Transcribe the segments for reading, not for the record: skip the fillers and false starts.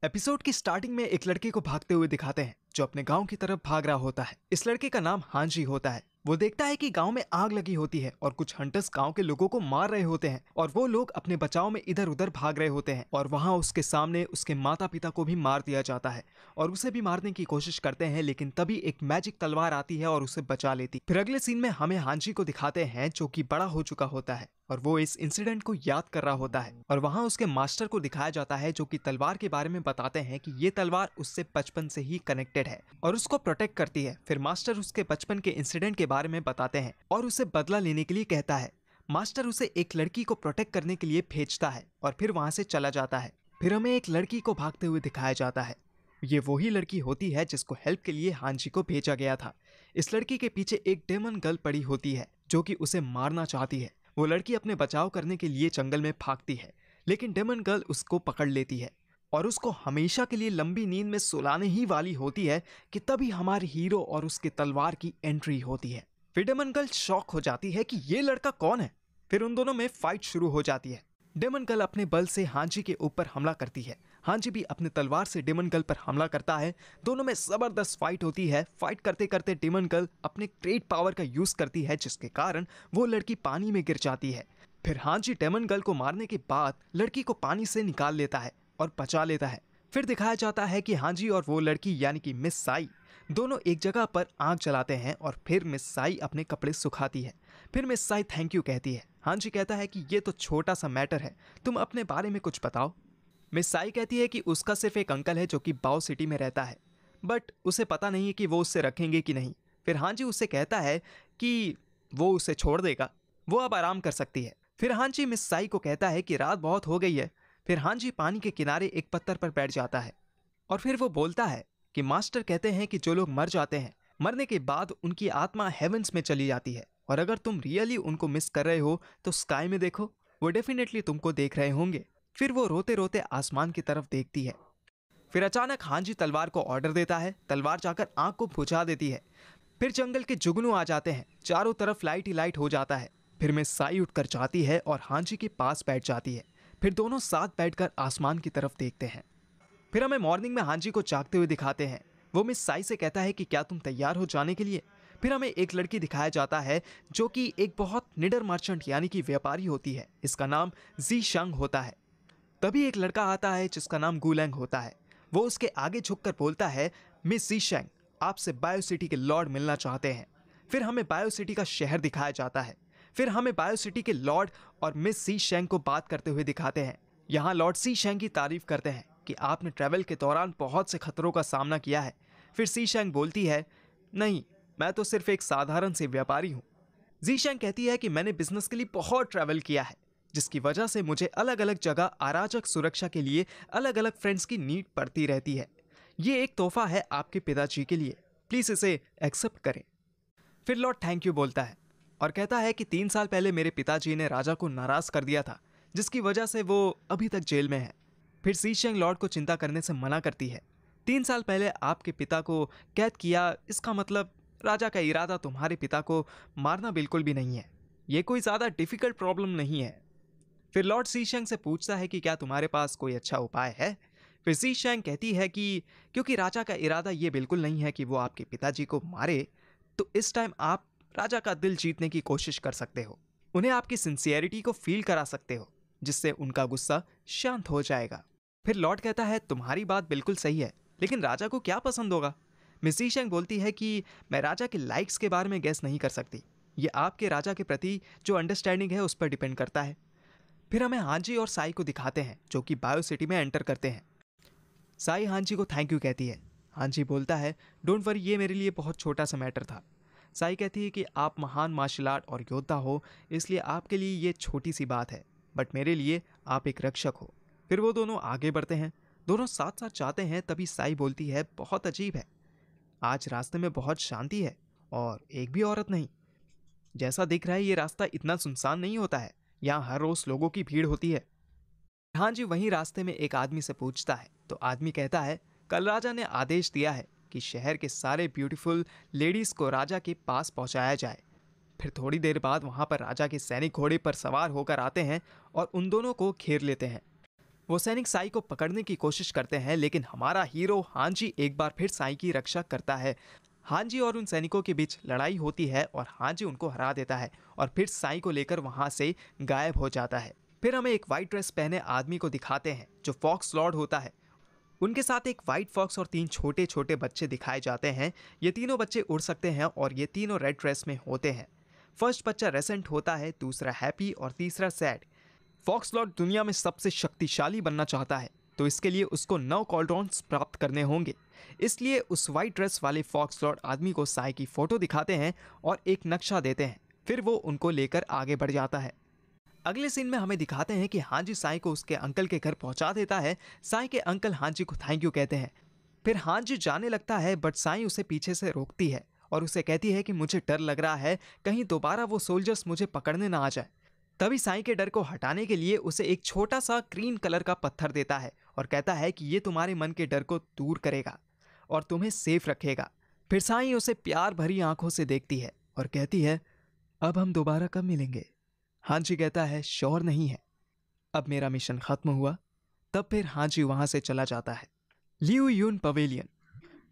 Episode की starting में एक लड़के को भागते हुए दिखाते हैं जो अपने गांव की तरफ भाग रहा होता है। इस लड़के का नाम हांजी होता है। वो देखता है कि गांव में आग लगी होती है और कुछ हंटर्स गांव के लोगों को मार रहे होते हैं और वो लोग अपने बचाव में इधर उधर भाग रहे होते हैं और वहां उसके सामने उसके माता पिता को भी मार दिया जाता है और उसे भी मारने की कोशिश करते हैं, लेकिन तभी एक मैजिक तलवार आती है और उसे बचा लेती। फिर अगले सीन में हमें हांजी को दिखाते हैं जो कि बड़ा हो चुका होता है और वो इस इंसिडेंट को याद कर रहा होता है और वहां उसके मास्टर को दिखाया जाता है जो कि तलवार के बारे में बताते हैं कि ये तलवार उससे बचपन से ही कनेक्टेड है और उसको प्रोटेक्ट करती है। फिर मास्टर उसके बचपन के इंसिडेंट के बारे में बताते हैं और उसे बदला लेने के लिए कहता है। मास्टर उसे एक लड़की को प्रोटेक्ट करने के लिए भेजता है और फिर वहां से चला जाता है। फिर हमें एक लड़की को भागते हुए दिखाया जाता है। ये वही लड़की होती है जिसको हेल्प के लिए हांजी को भेजा गया था। इस लड़की के पीछे एक डेमन गर्ल पड़ी होती है जो कि उसे मारना चाहती है। वो लड़की अपने बचाव करने के लिए जंगल में भागती है, लेकिन डेमन गर्ल उसको पकड़ लेती है और उसको हमेशा के लिए लंबी नींद में सुलाने ही वाली होती है कि तभी हमारे हीरो और उसके तलवार की एंट्री होती है। फिर डेमन गर्ल शॉक हो जाती है कि ये लड़का कौन है। फिर उन दोनों में फाइट शुरू हो जाती है। डेमन गर्ल अपने बल से हांजी के ऊपर हमला करती है। हांजी भी अपने तलवार से डेमन गर्ल पर हमला करता है। दोनों में जबरदस्त फाइट होती है। फाइट करते करते डेमन गर्ल अपने ग्रेट पावर का यूज करती है जिसके कारण वो लड़की पानी में गिर जाती है। फिर हांजी डेमन गर्ल को मारने के बाद लड़की को पानी से निकाल लेता है और बचा लेता है। फिर दिखाया जाता है कि हांजी और वो लड़की यानी कि मिस साई दोनों एक जगह पर आग जलाते हैं और फिर मिस साई अपने कपड़े सुखाती है। फिर मिस साई थैंक यू कहती है। हांजी कहता है कि ये तो छोटा सा मैटर है, तुम अपने बारे में कुछ बताओ। मिस साई कहती है कि उसका सिर्फ एक अंकल है जो कि बाओ सिटी में रहता है, बट उसे पता नहीं है कि वो उससे रखेंगे कि नहीं। फिर हांजी उससे कहता है कि वो उसे छोड़ देगा, वो अब आराम कर सकती है। फिर हांजी मिस साई को कहता है कि रात बहुत हो गई है। फिर हांजी पानी के किनारे एक पत्थर पर बैठ जाता है और फिर वो बोलता है कि मास्टर कहते हैं कि जो लोग मर जाते हैं, मरने के बाद उनकी आत्मा हेवंस में चली जाती है और अगर तुम रियली उनको मिस कर रहे हो तो स्काई में देखो, वो डेफिनेटली तुमको देख रहे होंगे। फिर वो रोते रोते आसमान की तरफ देखती है। फिर अचानक हांजी तलवार को ऑर्डर देता है। तलवार जाकर आंख को बुझा देती है। फिर जंगल के जुगनू आ जाते हैं, चारों तरफ लाइट ही लाइट हो जाता है। फिर मिस साई उठकर जाती है और हांजी के पास बैठ जाती है। फिर दोनों साथ बैठकर आसमान की तरफ देखते हैं। फिर हमें मॉर्निंग में हांजी को जागते हुए दिखाते हैं। वो मिस साई से कहता है कि क्या तुम तैयार हो जाने के लिए। फिर हमें एक लड़की दिखाया जाता है जो कि एक बहुत निडर मर्चेंट यानी कि व्यापारी होती है। इसका नाम जी शंग होता है। तभी एक लड़का आता है जिसका नाम गुलैंग होता है। वो उसके आगे झुककर बोलता है, मिस जी शंग आपसे बायो सिटी के लॉर्ड मिलना चाहते हैं। फिर हमें बायो सिटी का शहर दिखाया जाता है। फिर हमें बायो सिटी के लॉर्ड और मिस सी शेंग को बात करते हुए दिखाते हैं। यहाँ लॉर्ड सी शेंग की तारीफ करते हैं कि आपने ट्रैवल के दौरान बहुत से खतरों का सामना किया है। फिर सी शेंग बोलती है, नहीं, मैं तो सिर्फ एक साधारण से व्यापारी हूँ। जी शेंग कहती है कि मैंने बिजनेस के लिए बहुत ट्रैवल किया है, जिसकी वजह से मुझे अलग अलग जगह अराजक सुरक्षा के लिए अलग अलग फ्रेंड्स की नीड पड़ती रहती है। ये एक तोहफा है आपके पिताजी के लिए, प्लीज इसे एक्सेप्ट करें। फिर लॉर्ड थैंक यू बोलता है और कहता है कि 3 साल पहले मेरे पिताजी ने राजा को नाराज कर दिया था, जिसकी वजह से वो अभी तक जेल में है। फिर सी शेंग लॉर्ड को चिंता करने से मना करती है। 3 साल पहले आपके पिता को कैद किया, इसका मतलब राजा का इरादा तुम्हारे पिता को मारना बिल्कुल भी नहीं है। ये कोई ज़्यादा डिफिकल्ट प्रॉब्लम नहीं है। फिर लॉर्ड सी शेंग से पूछता है कि क्या तुम्हारे पास कोई अच्छा उपाय है। फिर सी शेंग कहती है कि क्योंकि राजा का इरादा ये बिल्कुल नहीं है कि वो आपके पिताजी को मारे, तो इस टाइम आप राजा का दिल जीतने की कोशिश कर सकते हो, उन्हें आपकी सिंसियरिटी को फील करा सकते हो, जिससे उनका गुस्सा शांत हो जाएगा। फिर लॉर्ड कहता है, तुम्हारी बात बिल्कुल सही है, लेकिन राजा को क्या पसंद होगा। मिस सी शेंग बोलती है कि मैं राजा के लाइक्स के बारे में गेस नहीं कर सकती, ये आपके राजा के प्रति जो अंडरस्टैंडिंग है उस पर डिपेंड करता है। फिर हमें हांजी और साई को दिखाते हैं जो कि बायो सिटी में एंटर करते हैं। साई हांजी को थैंक यू कहती है। हांजी बोलता है, डोंट वरी, ये मेरे लिए बहुत छोटा सा मैटर था। साई कहती है कि आप महान मार्शल आर्ट और योद्धा हो, इसलिए आपके लिए ये छोटी सी बात है, बट मेरे लिए आप एक रक्षक हो। फिर वो दोनों आगे बढ़ते हैं, दोनों साथ साथ जाते हैं। तभी साई बोलती है, बहुत अजीब है, आज रास्ते में बहुत शांति है और एक भी औरत नहीं। जैसा दिख रहा है ये रास्ता इतना सुनसान नहीं होता है, यहाँ हर रोज लोगों की भीड़ होती है। हांजी वहीं रास्ते में एक आदमी से पूछता है तो आदमी कहता है, कल राजा ने आदेश दिया है कि शहर के सारे ब्यूटीफुल लेडीज को राजा के पास पहुंचाया जाए। फिर थोड़ी देर बाद वहां पर राजा के सैनिक घोड़े पर सवार होकर आते हैं और उन दोनों को घेर लेते हैं। वो सैनिक साई को पकड़ने की कोशिश करते हैं, लेकिन हमारा हीरो हांजी एक बार फिर साई की रक्षा करता है। हांजी और उन सैनिकों के बीच लड़ाई होती है और हांजी उनको हरा देता है और फिर साई को लेकर वहां से गायब हो जाता है। फिर हमें एक वाइट ड्रेस पहने आदमी को दिखाते हैं जो फॉक्स लॉर्ड होता है। उनके साथ एक वाइट फॉक्स और 3 छोटे छोटे बच्चे दिखाए जाते हैं। ये तीनों बच्चे उड़ सकते हैं और ये तीनों रेड ड्रेस में होते हैं। फर्स्ट बच्चा रेसेंट होता है, दूसरा हैप्पी और तीसरा सैड। फॉक्स लॉर्ड दुनिया में सबसे शक्तिशाली बनना चाहता है, तो इसके लिए उसको 9 कॉल्ड्रॉन्स प्राप्त करने होंगे। इसलिए उस वाइट ड्रेस वाले फॉक्स लॉर्ड आदमी को साई की फोटो दिखाते हैं और एक नक्शा देते हैं। फिर वो उनको लेकर आगे बढ़ जाता है। अगले सीन में हमें दिखाते हैं कि हांजी साई को उसके अंकल के घर पहुंचा देता है। साई के अंकल हांजी को थैंक यू कहते हैं। फिर हांजी जाने लगता है, बट साई उसे पीछे से रोकती है और उसे कहती है कि मुझे डर लग रहा है, कहीं दोबारा वो सोल्जर्स मुझे पकड़ने ना आ जाए। तभी साई के डर को हटाने के लिए उसे एक छोटा सा ग्रीन कलर का पत्थर देता है और कहता है कि ये तुम्हारे मन के डर को दूर करेगा और तुम्हें सेफ रखेगा। फिर साई उसे प्यार भरी आंखों से देखती है और कहती है, अब हम दोबारा कब मिलेंगे? हांजी कहता है, श्योर नहीं है, अब मेरा मिशन खत्म हुआ। तब फिर हांजी वहां से चला जाता है। लियू यून पवेलियन।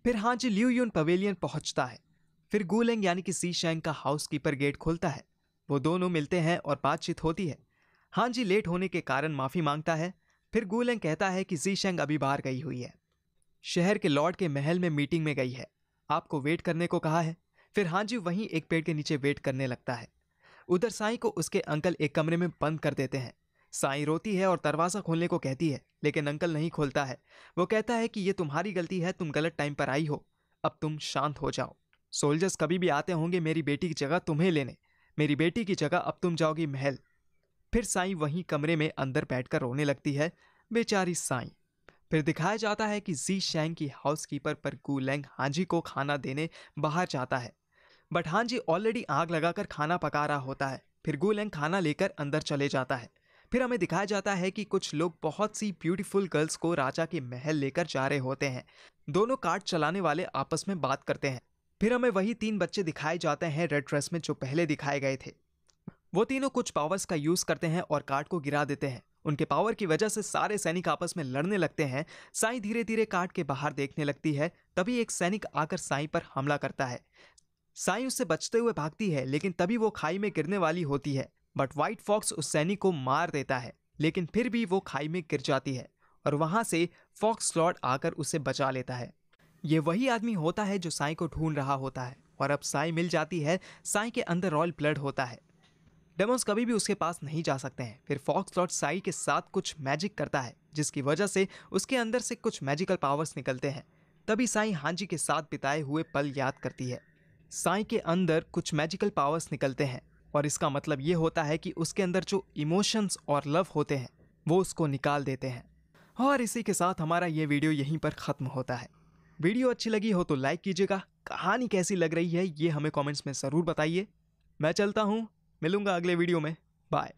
फिर हांजी लियू यून पवेलियन पहुंचता है। फिर गुलेंग यानी कि सी शैंग का हाउसकीपर गेट खोलता है। वो दोनों मिलते हैं और बातचीत होती है। हांजी लेट होने के कारण माफी मांगता है। फिर गुलेंग कहता है कि सी शैंग अभी बाहर गई हुई है, शहर के लॉर्ड के महल में मीटिंग में गई है, आपको वेट करने को कहा है। फिर हांजी वहीं एक पेड़ के नीचे वेट करने लगता है। उधर साई को उसके अंकल एक कमरे में बंद कर देते हैं। साई रोती है और दरवाजा खोलने को कहती है, लेकिन अंकल नहीं खोलता है। वो कहता है कि ये तुम्हारी गलती है, तुम गलत टाइम पर आई हो, अब तुम शांत हो जाओ। सोल्जर्स कभी भी आते होंगे मेरी बेटी की जगह तुम्हें लेने, मेरी बेटी की जगह अब तुम जाओगी महल। फिर साई वहीं कमरे में अंदर बैठकर रोने लगती है, बेचारी साई। फिर दिखाया जाता है कि जी शैंग की हाउसकीपर पर गुलेंग हांजी को खाना देने बाहर जाता है, बट हांजी ऑलरेडी आग लगाकर खाना पका रहा होता है। फिर गुलेंग खाना लेकर अंदर चले जाता है। फिर हमें दिखाया जाता है कि कुछ लोग बहुत सी ब्यूटीफुल गर्ल्स को राजा के महल लेकर जा रहे होते हैं। दोनों कार्ट चलाने वाले आपस में बात करते हैं। फिर हमें वही 3 बच्चे दिखाए जाते हैं रेड ड्रेस में जो पहले दिखाए गए थे। वो तीनों कुछ पावर्स का यूज करते हैं और कार्ट को गिरा देते हैं। उनके पावर की वजह से सारे सैनिक आपस में लड़ने लगते हैं। साई धीरे धीरे कार्ट के बाहर देखने लगती है। तभी एक सैनिक आकर साई पर हमला करता है। साई उससे बचते हुए भागती है, लेकिन तभी वो खाई में गिरने वाली होती है, बट व्हाइट फॉक्स उस सैनिक को मार देता है, लेकिन फिर भी वो खाई में गिर जाती है और वहां से फॉक्स लॉर्ड आकर उसे बचा लेता है। ये वही आदमी होता है जो साई को ढूंढ रहा होता है और अब साई मिल जाती है। साई के अंदर रॉयल ब्लड होता है, डेमोन्स कभी भी उसके पास नहीं जा सकते हैं। फिर फॉक्स लॉर्ड साई के साथ कुछ मैजिक करता है, जिसकी वजह से उसके अंदर से कुछ मैजिकल पावर्स निकलते हैं। तभी साई हांजी के साथ बिताए हुए पल याद करती है। साई के अंदर कुछ मैजिकल पावर्स निकलते हैं और इसका मतलब ये होता है कि उसके अंदर जो इमोशंस और लव होते हैं वो उसको निकाल देते हैं। और इसी के साथ हमारा ये वीडियो यहीं पर ख़त्म होता है। वीडियो अच्छी लगी हो तो लाइक कीजिएगा, कहानी कैसी लग रही है ये हमें कमेंट्स में ज़रूर बताइए। मैं चलता हूँ, मिलूंगा अगले वीडियो में, बाय।